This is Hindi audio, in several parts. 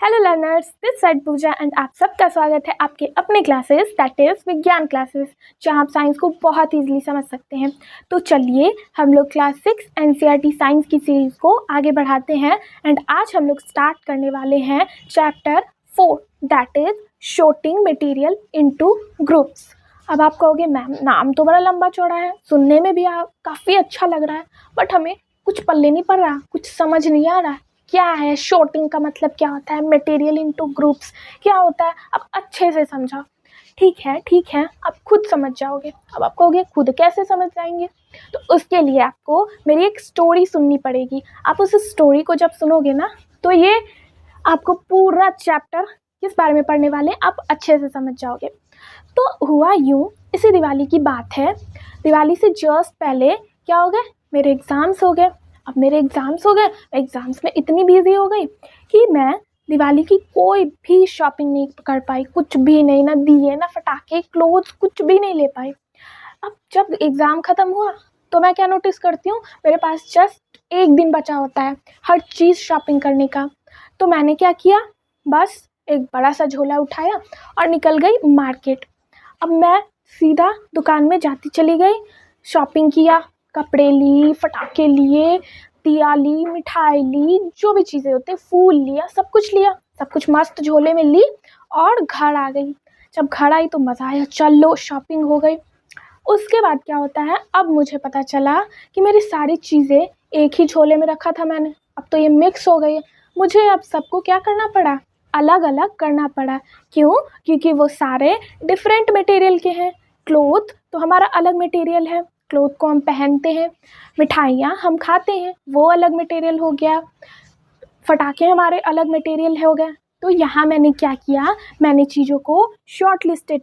Hello learners, this side Pooja and आप सबका स्वागत है आपके अपने classes that is Vigyan classes, जहां आप साइंस को बहुत ईजिली समझ सकते हैं। तो चलिए हम लोग क्लास 6 एनसीईआरटी साइंस की सीरीज़ को आगे बढ़ाते हैं एंड आज हम लोग स्टार्ट करने वाले हैं chapter 4 that is sorting material into groups. अब आप कहोगे मैम नाम तो बड़ा लंबा चौड़ा है, सुनने में भी काफ़ी अच्छा लग रहा है, बट हमें कुछ पल्ले नहीं पड़ रहा, कुछ समझ नहीं आ रहा क्या है शॉर्टिंग का मतलब, क्या होता है मटेरियल इनटू ग्रुप्स, क्या होता है। अब अच्छे से समझाओ। ठीक है, आप खुद समझ जाओगे। अब आप कहोगे खुद कैसे समझ जाएंगे, तो उसके लिए आपको मेरी एक स्टोरी सुननी पड़ेगी। आप उस स्टोरी को जब सुनोगे ना, तो ये आपको पूरा चैप्टर किस बारे में पढ़ने वाले हैं आप अच्छे से समझ जाओगे। तो हुआ यूँ, इसी दिवाली की बात है। दिवाली से जस्ट पहले क्या हो गए, मेरे एग्ज़ाम्स हो गए। अब मेरे एग्ज़ाम्स हो गए, एग्ज़ाम्स में इतनी बिजी हो गई कि मैं दिवाली की कोई भी शॉपिंग नहीं कर पाई, कुछ भी नहीं, ना दिए ना पटाखे क्लोथ्स कुछ भी नहीं ले पाई। अब जब एग्ज़ाम ख़त्म हुआ तो मैं क्या नोटिस करती हूँ, मेरे पास जस्ट एक दिन बचा होता है हर चीज़ शॉपिंग करने का। तो मैंने क्या किया, बस एक बड़ा सा झोला उठाया और निकल गई मार्केट। अब मैं सीधा दुकान में जाती चली गई, शॉपिंग किया, कपड़े ली, पटाखे लिए, दिया ली, मिठाई ली, जो भी चीज़ें होते फूल लिया, सब कुछ मस्त झोले में ली और घर आ गई। जब घर आई तो मज़ा आया, चलो शॉपिंग हो गई। उसके बाद क्या होता है, अब मुझे पता चला कि मेरी सारी चीज़ें एक ही झोले में रखा था मैंने, अब तो ये मिक्स हो गई। मुझे अब सबको क्या करना पड़ा, अलग अलग करना पड़ा। क्यों? क्योंकि वो सारे डिफरेंट मटेरियल के हैं। क्लोथ तो हमारा अलग मटेरियल है, क्लोथ को हम पहनते हैं। मिठाइयाँ हम खाते हैं, वो अलग मटेरियल हो गया। पटाखे हमारे अलग मटेरियल हो गए। तो यहाँ मैंने क्या किया, मैंने चीज़ों को शॉर्ट लिस्टेड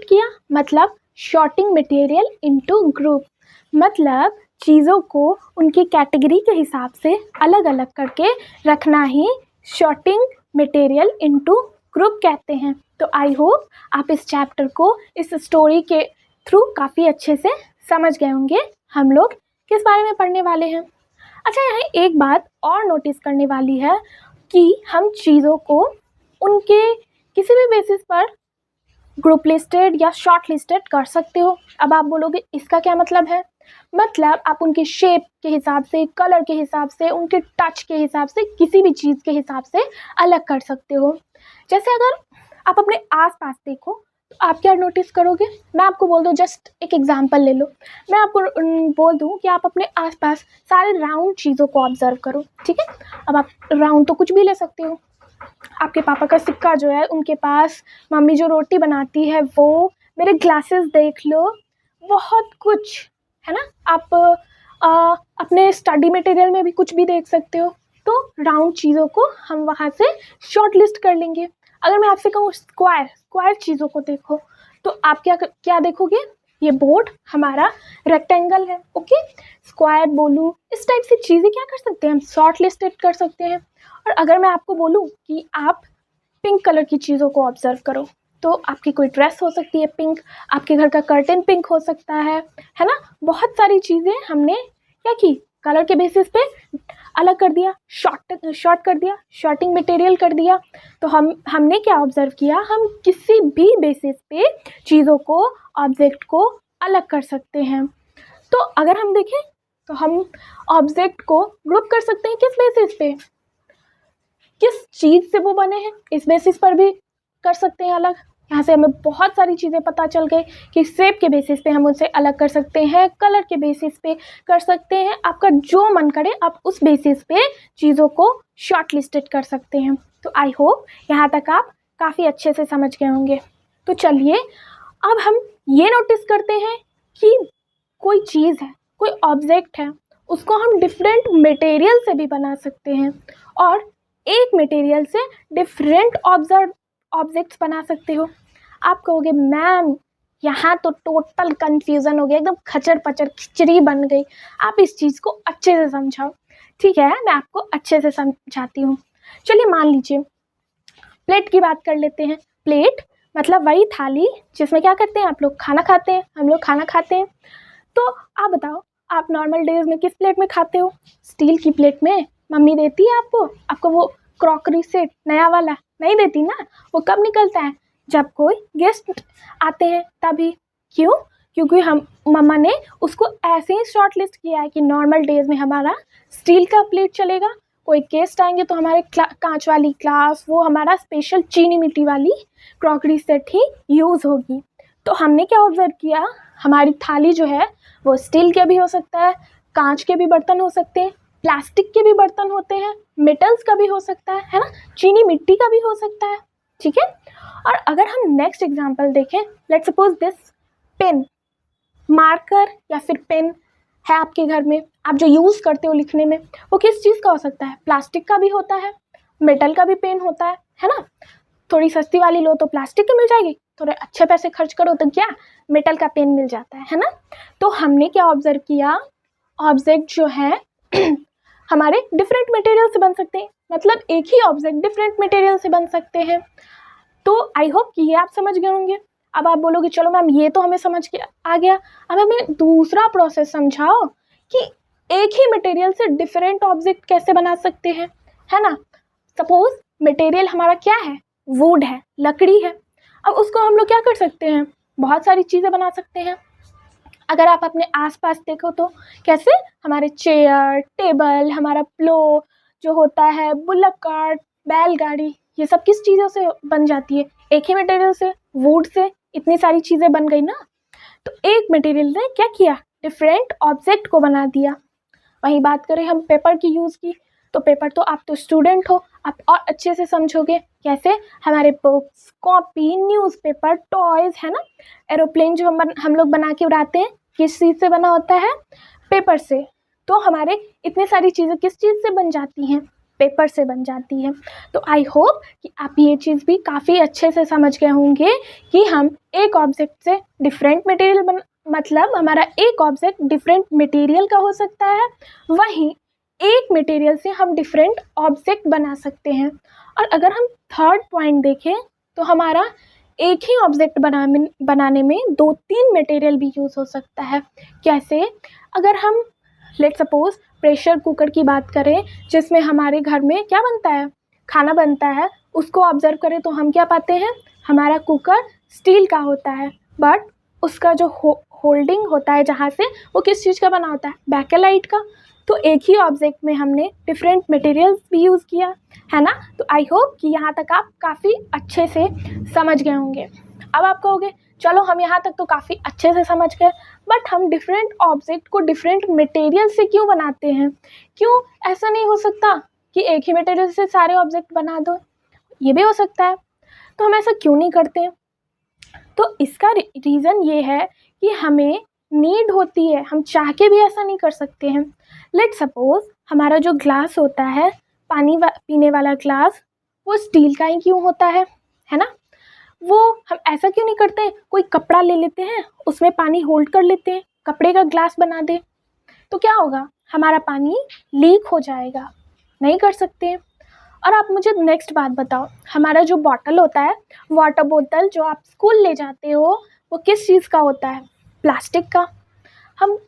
किया मतलब शॉर्टिंग मटेरियल इनटू ग्रुप, मतलब चीज़ों को उनकी कैटेगरी के हिसाब से अलग अलग करके रखना ही शॉर्टिंग मटेरियल इनटू ग्रुप कहते हैं। तो आई होप आप इस चैप्टर को इस स्टोरी के थ्रू काफ़ी अच्छे से समझ गए होंगे हम लोग किस बारे में पढ़ने वाले हैं। अच्छा, यहाँ एक बात और नोटिस करने वाली है कि हम चीज़ों को उनके किसी भी बेसिस पर ग्रुप लिस्टेड या शॉर्ट लिस्टेड कर सकते हो। अब आप बोलोगे इसका क्या मतलब है, मतलब आप उनके शेप के हिसाब से, कलर के हिसाब से, उनके टच के हिसाब से, किसी भी चीज़ के हिसाब से अलग कर सकते हो। जैसे अगर आप अपने आसपास देखो तो आप क्या नोटिस करोगे, मैं आपको बोल दूँ, जस्ट एक एग्जांपल ले लो। मैं आपको बोल दूँ कि आप अपने आसपास सारे राउंड चीज़ों को ऑब्जर्व करो, ठीक है। अब आप राउंड तो कुछ भी ले सकते हो, आपके पापा का सिक्का जो है उनके पास, मम्मी जो रोटी बनाती है वो, मेरे ग्लासेस देख लो, बहुत कुछ है ना। आप अपने स्टडी मटेरियल में भी कुछ भी देख सकते हो। तो राउंड चीज़ों को हम वहाँ से शॉर्ट लिस्ट कर लेंगे। अगर मैं आपसे कहूँ स्क्वायर चीज़ों को देखो, तो आप क्या देखोगे, ये बोर्ड हमारा रेक्टेंगल है, ओके। स्क्वायर बोलूँ, इस टाइप से चीज़ें क्या कर सकते हैं हम, शॉर्ट लिस्टेड कर सकते हैं। और अगर मैं आपको बोलूँ कि आप पिंक कलर की चीज़ों को ऑब्जर्व करो, तो आपकी कोई ड्रेस हो सकती है पिंक, आपके घर का कर्टन पिंक हो सकता है ना। बहुत सारी चीज़ें हमने क्या की, कलर के बेसिस पे अलग कर दिया, शॉर्ट कर दिया, शॉर्टिंग मटेरियल कर दिया। तो हमने क्या ऑब्जर्व किया, हम किसी भी बेसिस पे चीज़ों को, ऑब्जेक्ट को अलग कर सकते हैं। तो अगर हम देखें तो हम ऑब्जेक्ट को ग्रुप कर सकते हैं किस बेसिस पे, किस चीज़ से वो बने हैं, इस बेसिस पर भी कर सकते हैं अलग। यहाँ से हमें बहुत सारी चीज़ें पता चल गई कि शेप के बेसिस पे हम उसे अलग कर सकते हैं, कलर के बेसिस पे कर सकते हैं, आपका जो मन करे आप उस बेसिस पे चीज़ों को शॉर्ट लिस्टेड कर सकते हैं। तो आई होप यहाँ तक आप काफ़ी अच्छे से समझ गए होंगे। तो चलिए अब हम ये नोटिस करते हैं कि कोई चीज़ है, कोई ऑब्जेक्ट है, उसको हम डिफरेंट मटेरियल से भी बना सकते हैं और एक मटेरियल से डिफरेंट ऑब्जेक्ट्स बना सकते हो। आप कहोगे मैम यहाँ तो टोटल कंफ्यूजन हो गया, एकदम खचर पचर खिचड़ी बन गई, आप इस चीज़ को अच्छे से समझाओ। ठीक है, मैं आपको अच्छे से समझाती हूँ। चलिए मान लीजिए प्लेट की बात कर लेते हैं। प्लेट मतलब वही थाली जिसमें क्या करते हैं आप लोग, खाना खाते हैं, हम लोग खाना खाते हैं। तो आप बताओ, आप नॉर्मल डेज में किस प्लेट में खाते हो, स्टील की प्लेट में मम्मी देती है आपको आपको वो क्रॉकरी सेट नया वाला? नहीं देती ना। वो कब निकलता है? जब कोई गेस्ट आते हैं तभी। क्यों? क्योंकि हम मम्मा ने उसको ऐसे ही शॉर्ट लिस्ट किया है कि नॉर्मल डेज में हमारा स्टील का प्लेट चलेगा, कोई गेस्ट आएंगे तो हमारे कांच वाली ग्लास, वो हमारा स्पेशल चीनी मिट्टी वाली क्रॉकरी सेट ही यूज़ होगी। तो हमने क्या ऑब्जर्व किया, हमारी थाली जो है वो स्टील के भी हो सकता है, कांच के भी बर्तन हो सकते हैं, प्लास्टिक के भी बर्तन होते हैं, मेटल्स का भी हो सकता है ना, चीनी मिट्टी का भी हो सकता है। ठीक है। और अगर हम नेक्स्ट एग्जांपल देखें, let's suppose this pen, marker या फिर पेन है आपके घर में, आप जो यूज़ करते हो लिखने में, वो किस चीज़ का हो सकता है? प्लास्टिक का भी होता है, मेटल का भी पेन होता है ना। थोड़ी सस्ती वाली लो तो प्लास्टिक की मिल जाएगी, थोड़े अच्छे पैसे खर्च करो तो क्या मेटल का पेन मिल जाता है ना। तो हमने क्या ऑब्जर्व किया, ऑब्जेक्ट जो है हमारे डिफरेंट मटेरियल से बन सकते हैं, मतलब एक ही ऑब्जेक्ट डिफरेंट मटेरियल से बन सकते हैं। तो आई होप कि ये आप समझ गए होंगे। अब आप बोलोगे चलो मैम ये तो हमें समझ के आ गया, अब हमें दूसरा प्रोसेस समझाओ कि एक ही मटेरियल से डिफरेंट ऑब्जेक्ट कैसे बना सकते हैं, है ना। सपोज मटेरियल हमारा क्या है, वुड है, लकड़ी है। अब उसको हम लोग क्या कर सकते हैं, बहुत सारी चीज़ें बना सकते हैं। अगर आप अपने आसपास देखो तो कैसे हमारे चेयर, टेबल, हमारा प्लो जो होता है, बुलक कार्ट, बैलगाड़ी, ये सब किस चीज़ों से बन जाती है? एक ही मटेरियल से, वुड से। इतनी सारी चीज़ें बन गई ना। तो एक मटेरियल ने क्या किया, डिफरेंट ऑब्जेक्ट को बना दिया। वहीं बात करें हम पेपर की यूज़ की, तो पेपर तो आप तो स्टूडेंट हो, आप और अच्छे से समझोगे। कैसे? हमारे बुक्स, कॉपी, न्यूज़पेपर, टॉयज़, है ना। एरोप्लेन जो हम लोग बना के उड़ाते हैं, किस चीज़ से बना होता है? पेपर से। तो हमारे इतनी सारी चीज़ें किस चीज़ से बन जाती हैं? पेपर से बन जाती हैं। तो आई होप कि आप ये चीज़ भी काफ़ी अच्छे से समझ गए होंगे कि हम एक ऑब्जेक्ट से डिफरेंट मटेरियल मतलब हमारा एक ऑब्जेक्ट डिफरेंट मटेरियल का हो सकता है, वहीं एक मटेरियल से हम डिफरेंट ऑब्जेक्ट बना सकते हैं। और अगर हम थर्ड पॉइंट देखें तो हमारा एक ही ऑब्जेक्ट बनाने में 2-3 मटेरियल भी यूज़ हो सकता है। कैसे? अगर हम लेट्स सपोज प्रेशर कुकर की बात करें, जिसमें हमारे घर में क्या बनता है, खाना बनता है, उसको ऑब्जर्व करें तो हम क्या पाते हैं, हमारा कुकर स्टील का होता है, बट उसका जो होल्डिंग होता है जहाँ से, वो किस चीज़ का बना होता है? बैकेलाइट का। तो एक ही ऑब्जेक्ट में हमने डिफरेंट मटेरियल्स भी यूज़ किया, है ना। तो आई होप कि यहाँ तक आप काफ़ी अच्छे से समझ गए होंगे। अब आप कहोगे चलो हम यहाँ तक तो काफ़ी अच्छे से समझ गए, बट हम डिफरेंट ऑब्जेक्ट को डिफरेंट मटेरियल से क्यों बनाते हैं? क्यों ऐसा नहीं हो सकता कि एक ही मटेरियल से सारे ऑब्जेक्ट बना दो? ये भी हो सकता है। तो हम ऐसा क्यों नहीं करते? तो इसका रीज़न ये है कि हमें नीड होती है, हम चाह के भी ऐसा नहीं कर सकते हैं। लेट्स सपोज हमारा जो ग्लास होता है, पानी पीने वाला ग्लास, वो स्टील का ही क्यों होता है ना। वो हम ऐसा क्यों नहीं करते, कोई कपड़ा ले लेते हैं, उसमें पानी होल्ड कर लेते हैं, कपड़े का ग्लास बना दे, तो क्या होगा, हमारा पानी लीक हो जाएगा। नहीं कर सकते। और आप मुझे नेक्स्ट बात बताओ, हमारा जो बॉटल होता है, वाटर बोतल जो आप स्कूल ले जाते हो, वो किस चीज़ का होता है? प्लास्टिक का। हम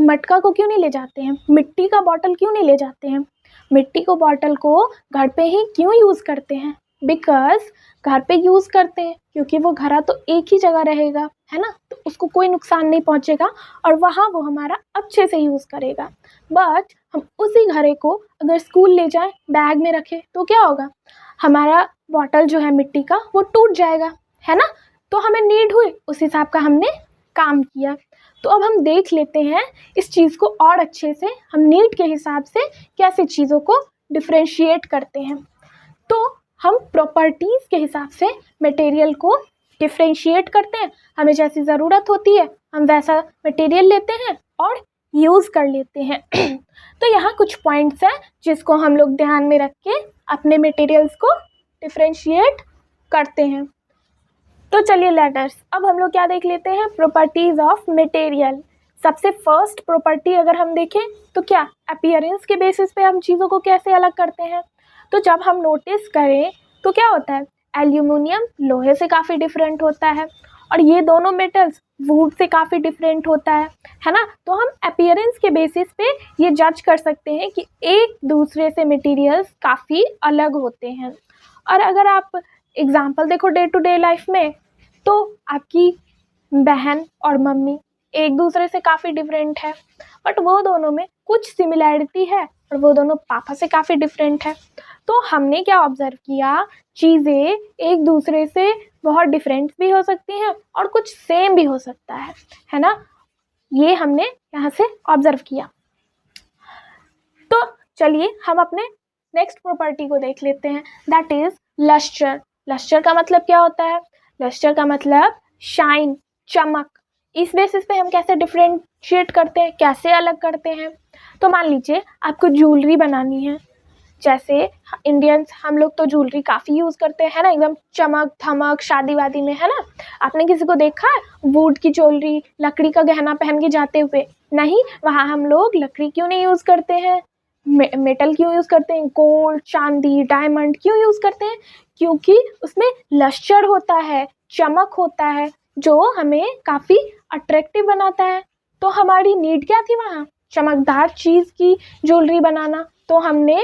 मटका को क्यों नहीं ले जाते हैं? मिट्टी का बॉटल क्यों नहीं ले जाते हैं? मिट्टी को बॉटल को घर पे ही क्यों यूज़ करते हैं? बिकॉज घर पे यूज़ करते हैं क्योंकि वो घड़ा तो एक ही जगह रहेगा, है ना, तो उसको कोई नुकसान नहीं पहुंचेगा और वहाँ वो हमारा अच्छे से यूज़ करेगा। बट हम उसी घड़े को अगर स्कूल ले जाएं, बैग में रखें, तो क्या होगा, हमारा बॉटल जो है मिट्टी का वो टूट जाएगा, है ना। तो हमें नीड हुई, उस हिसाब का हमने काम किया। तो अब हम देख लेते हैं इस चीज़ को और अच्छे से, हम नीड के हिसाब से कैसे चीज़ों को डिफ्रेंशिएट करते हैं। तो हम प्रॉपर्टीज़ के हिसाब से मटेरियल को डिफ्रेंशिएट करते हैं। हमें जैसी ज़रूरत होती है हम वैसा मटेरियल लेते हैं और यूज़ कर लेते हैं। तो यहाँ कुछ पॉइंट्स हैं जिसको हम लोग ध्यान में रख के अपने मटेरियल्स को डिफ्रेंशिएट करते हैं। तो चलिए लेटर्स, अब हम लोग क्या देख लेते हैं, प्रॉपर्टीज़ ऑफ मटेरियल। सबसे फर्स्ट प्रॉपर्टी अगर हम देखें तो क्या, अपीयरेंस के बेसिस पे हम चीज़ों को कैसे अलग करते हैं। तो जब हम नोटिस करें तो क्या होता है, एल्यूमिनियम लोहे से काफ़ी डिफरेंट होता है और ये दोनों मेटल्स वुड से काफ़ी डिफरेंट होता है ना। तो हम अपीयरेंस के बेसिस पे ये जज कर सकते हैं कि एक दूसरे से मटेरियल्स काफ़ी अलग होते हैं। और अगर आप एग्जांपल देखो डे टू डे लाइफ में, तो आपकी बहन और मम्मी एक दूसरे से काफ़ी डिफरेंट है, बट वो दोनों में कुछ सिमिलैरिटी है और वो दोनों पापा से काफ़ी डिफरेंट है। तो हमने क्या ऑब्ज़र्व किया, चीज़ें एक दूसरे से बहुत डिफरेंट भी हो सकती हैं और कुछ सेम भी हो सकता है ना। ये हमने यहाँ से ऑब्ज़र्व किया। तो चलिए हम अपने नेक्स्ट प्रॉपर्टी को देख लेते हैं, दैट इज़ लस्टर। लस्टर का मतलब क्या होता है? लस्टर का मतलब शाइन, चमक। इस बेसिस पे हम कैसे डिफरेंशिएट करते हैं, कैसे अलग करते हैं? तो मान लीजिए आपको ज्वेलरी बनानी है, जैसे इंडियंस हम लोग तो ज्वेलरी काफ़ी यूज़ करते हैं ना, एकदम चमक धमक शादी वादी में, है ना। आपने किसी को देखा है वुड की ज्वेलरी, लकड़ी का गहना पहन के जाते हुए? नहीं, वहाँ हम लोग लकड़ी क्यों नहीं यूज़ करते हैं, मेटल क्यों यूज़ करते हैं, गोल्ड, चांदी, डायमंड क्यों यूज़ करते हैं? क्योंकि उसमें लस्टर होता है, चमक होता है, जो हमें काफ़ी अट्रैक्टिव बनाता है। तो हमारी नीड क्या थी वहाँ? चमकदार चीज़ की ज्वेलरी बनाना। तो हमने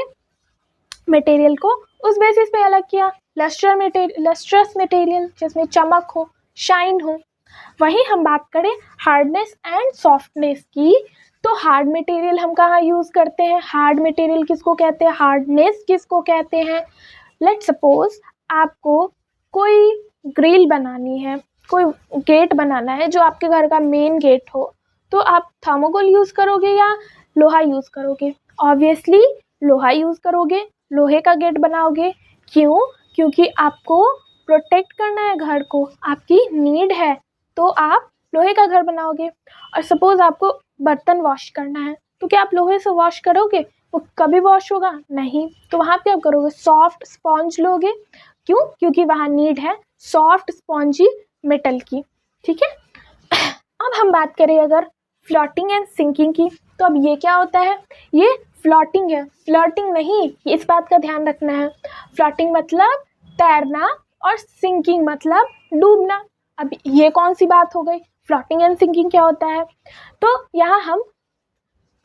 मटेरियल को उस बेसिस पे अलग किया, लस्ट्रस मटेरियल जिसमें चमक हो, शाइन हो। वहीं हम बात करें हार्डनेस एंड सॉफ्टनेस की, तो हार्ड मटेरियल हम कहाँ यूज़ करते हैं? हार्ड मटेरियल किसको कहते हैं, हार्डनेस किसको कहते हैं? लेट सपोज आपको कोई ग्रिल बनानी है, कोई गेट बनाना है जो आपके घर का मेन गेट हो, तो आप थर्मोकोल यूज़ करोगे या लोहा यूज़ करोगे? ऑब्वियसली लोहा यूज़ करोगे, लोहे का गेट बनाओगे। क्यों? क्योंकि आपको प्रोटेक्ट करना है घर को, आपकी नीड है, तो आप लोहे का घर बनाओगे। और सपोज़ आपको बर्तन वॉश करना है, तो क्या आप लोहे से वॉश करोगे? वो कभी वॉश होगा नहीं। तो वहाँ क्या करोगे? सॉफ्ट स्पॉन्ज लोगे। क्यों? क्योंकि वहाँ नीड है सॉफ्ट स्पॉन्जी मेटल की। ठीक है। अब हम बात करें अगर फ्लोटिंग एंड सिंकिंग की, तो अब ये क्या होता है? ये फ्लोटिंग है, फ्लर्टिंग नहीं, इस बात का ध्यान रखना है। फ्लोटिंग मतलब तैरना और सिंकिंग मतलब डूबना। अब ये कौन सी बात हो गई? फ्लोटिंग एंड सिंकिंग क्या होता है? तो यहाँ हम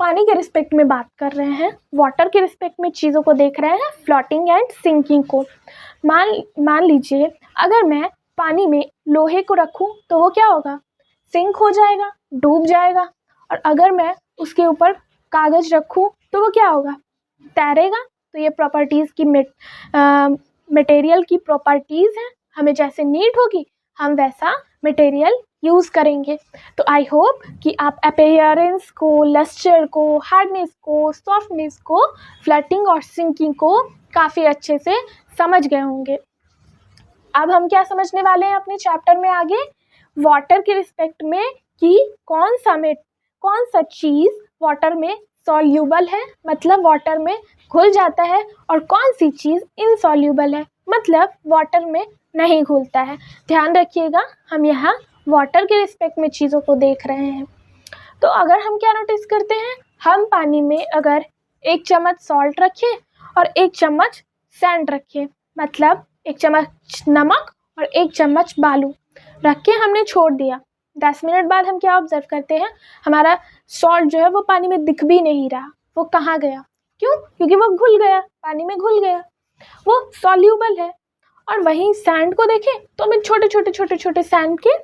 पानी के रिस्पेक्ट में बात कर रहे हैं, वाटर के रिस्पेक्ट में चीज़ों को देख रहे हैं, फ्लोटिंग एंड सिंकिंग को। मान लीजिए अगर मैं पानी में लोहे को रखूं तो वो क्या होगा? सिंक हो जाएगा, डूब जाएगा। और अगर मैं उसके ऊपर कागज़ रखूं तो वो क्या होगा? तैरेगा। तो ये प्रॉपर्टीज़ की मटेरियल की प्रॉपर्टीज़ हैं, हमें जैसे नीड होगी हम वैसा मटेरियल यूज़ करेंगे। तो आई होप कि आप अपीयरेंस को, लस्टर को, हार्डनेस को, सॉफ्टनेस को, फ्लटिंग और सिंकिंग को काफ़ी अच्छे से समझ गए होंगे। अब हम क्या समझने वाले हैं अपने चैप्टर में आगे? वाटर के रिस्पेक्ट में कि कौन सा चीज़ वाटर में सॉल्यूबल है, मतलब वाटर में घुल जाता है, और कौन सी चीज़ इनसॉल्यूबल है, मतलब वाटर में नहीं घुलता है। ध्यान रखिएगा, हम यहाँ वाटर के रिस्पेक्ट में चीज़ों को देख रहे हैं। तो अगर हम क्या नोटिस करते हैं, हम पानी में अगर 1 चम्मच सॉल्ट रखें और 1 चम्मच सैंड रखें, मतलब 1 चम्मच नमक और 1 चम्मच बालू रख के हमने छोड़ दिया, 10 मिनट बाद हम क्या ऑब्जर्व करते हैं? हमारा सॉल्ट जो है वो पानी में दिख भी नहीं रहा, वो कहाँ गया? क्यों? क्योंकि वो घुल गया, पानी में घुल गया, वो सॉल्यूबल है। और वहीं सैंड को देखें तो हमें छोटे सैंड के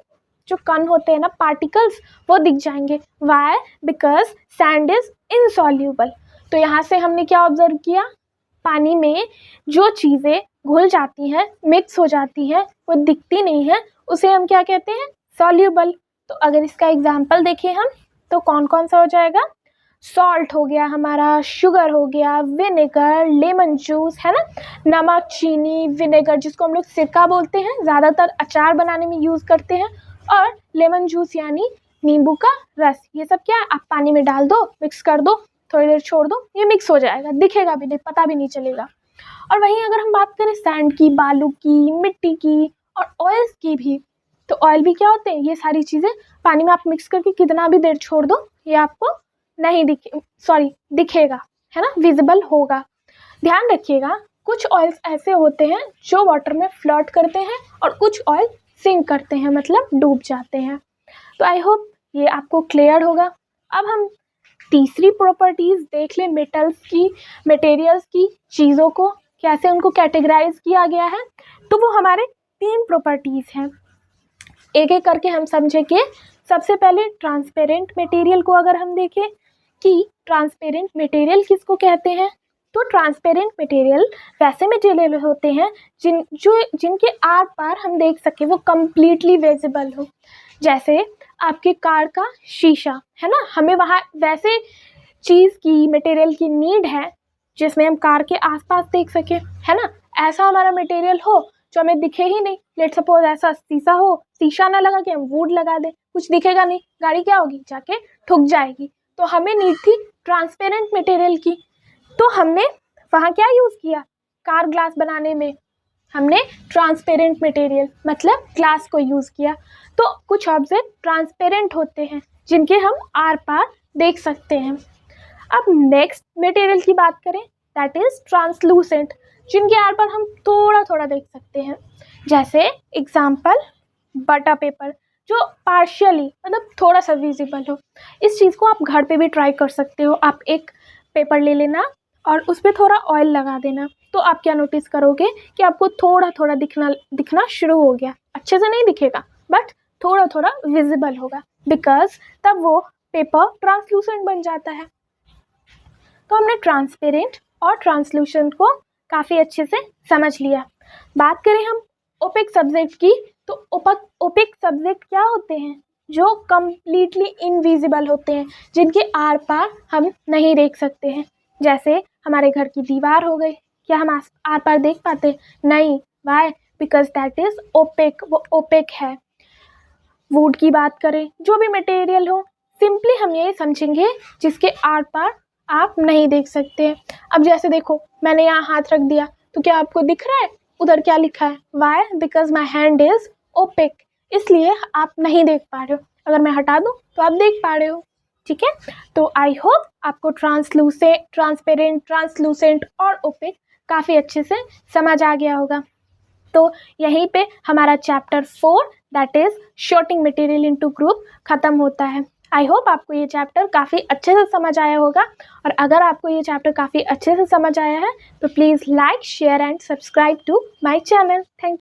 जो कण होते हैं ना, पार्टिकल्स, वो दिख जाएंगे। Why? Because sand is insoluble. तो यहाँ से हमने क्या ऑब्जर्व किया? पानी में जो चीज़ें घुल जाती हैं, मिक्स हो जाती हैं, वो दिखती नहीं है, उसे हम क्या कहते हैं? सॉल्यूबल। तो अगर इसका एग्जाम्पल देखें हम, तो कौन कौन सा हो जाएगा? सॉल्ट हो गया हमारा, शुगर हो गया, विनेगर, लेमन जूस, है ना, नमक, चीनी, विनेगर जिसको हम लोग सिरका बोलते हैं, ज़्यादातर अचार बनाने में यूज़ करते हैं, और लेमन जूस यानी नींबू का रस। ये सब क्या है? आप पानी में डाल दो, मिक्स कर दो, थोड़ी देर छोड़ दो, ये मिक्स हो जाएगा, दिखेगा भी नहीं, पता भी नहीं चलेगा। और वहीं अगर हम बात करें सैंड की, बालू की, मिट्टी की और ऑयल्स की भी, तो ऑयल भी क्या होते हैं? ये सारी चीज़ें पानी में आप मिक्स करके कितना भी देर छोड़ दो, ये आपको नहीं दिखेगा, है ना, विजिबल होगा। ध्यान रखिएगा, कुछ ऑयल्स ऐसे होते हैं जो वाटर में फ्लोट करते हैं और कुछ ऑयल सिंक करते हैं, मतलब डूब जाते हैं। तो आई होप ये आपको क्लियर होगा। अब हम तीसरी प्रॉपर्टीज़ देख लें मेटल्स की, मटेरियल्स की, चीज़ों को कैसे उनको कैटेगराइज किया गया है। तो वो हमारे 3 प्रॉपर्टीज़ हैं, एक एक करके हम समझेंगे। सबसे पहले ट्रांसपेरेंट मटेरियल को अगर हम देखें कि ट्रांसपेरेंट मटेरियल किसको कहते हैं, तो ट्रांसपेरेंट मटेरियल वैसे मटेरियल होते हैं जिनके आर पार हम देख सकें, वो कम्प्लीटली विजिबल हो। जैसे आपके कार का शीशा है ना, हमें वहाँ वैसे चीज़ की, मटेरियल की नीड है जिसमें हम कार के आसपास देख सकें, है ना। ऐसा हमारा मटेरियल हो जो हमें दिखे ही नहीं। लेट सपोज ऐसा शीशा हो, शीशा ना लगा के हम वुड लगा दें, कुछ दिखेगा नहीं, गाड़ी क्या होगी, जाके ठुक जाएगी। तो हमें नीड थी ट्रांसपेरेंट मटेरियल की, तो हमने वहाँ क्या यूज़ किया, कार ग्लास बनाने में हमने ट्रांसपेरेंट मटेरियल मतलब ग्लास को यूज़ किया। तो कुछ ऑब्जेक्ट ट्रांसपेरेंट होते हैं जिनके हम आर पार देख सकते हैं। अब नेक्स्ट मटेरियल की बात करें, दैट इज़ ट्रांसलूसेंट, जिनके आर पार हम थोड़ा थोड़ा देख सकते हैं। जैसे एग्जाम्पल बटर पेपर, जो पार्शियली मतलब थोड़ा सा विजिबल हो। इस चीज़ को आप घर पे भी ट्राई कर सकते हो। आप एक पेपर ले लेना और उस पर थोड़ा ऑयल लगा देना, तो आप क्या नोटिस करोगे कि आपको थोड़ा थोड़ा दिखना शुरू हो गया। अच्छे से नहीं दिखेगा बट थोड़ा थोड़ा विजिबल होगा, बिकॉज तब वो पेपर ट्रांसलूसेंट बन जाता है। तो हमने ट्रांसपेरेंट और ट्रांसलूसेंट को काफ़ी अच्छे से समझ लिया। बात करें हम ओपेक सब्जेक्ट की, तो ओपेक सब्जेक्ट क्या होते हैं, जो कम्प्लीटली इनविजिबल होते हैं, जिनके आर पार हम नहीं देख सकते हैं। जैसे हमारे घर की दीवार हो गई, क्या हम आर पार देख पाते, नहीं, why, because that is opaque, वो ओपेक है। वुड की बात करें, जो भी मटेरियल हो, सिंपली हम ये समझेंगे जिसके आर पार आप नहीं देख सकते हैं। अब जैसे देखो, मैंने यहाँ हाथ रख दिया, तो क्या आपको दिख रहा है उधर क्या लिखा है, why, because my hand is opaque, इसलिए आप नहीं देख पा रहे हो। अगर मैं हटा दूँ तो आप देख पा रहे हो, ठीक है। तो आई होप आपको ट्रांसपेरेंट, ट्रांसलूसेंट और ओपेक काफ़ी अच्छे से समझ आ गया होगा। तो यहीं पे हमारा chapter 4 that is sorting material into group ख़त्म होता है। आई होप आपको ये चैप्टर काफ़ी अच्छे से समझ आया होगा, और अगर आपको ये चैप्टर काफ़ी अच्छे से समझ आया है तो please like, share and subscribe to my channel. Thank you.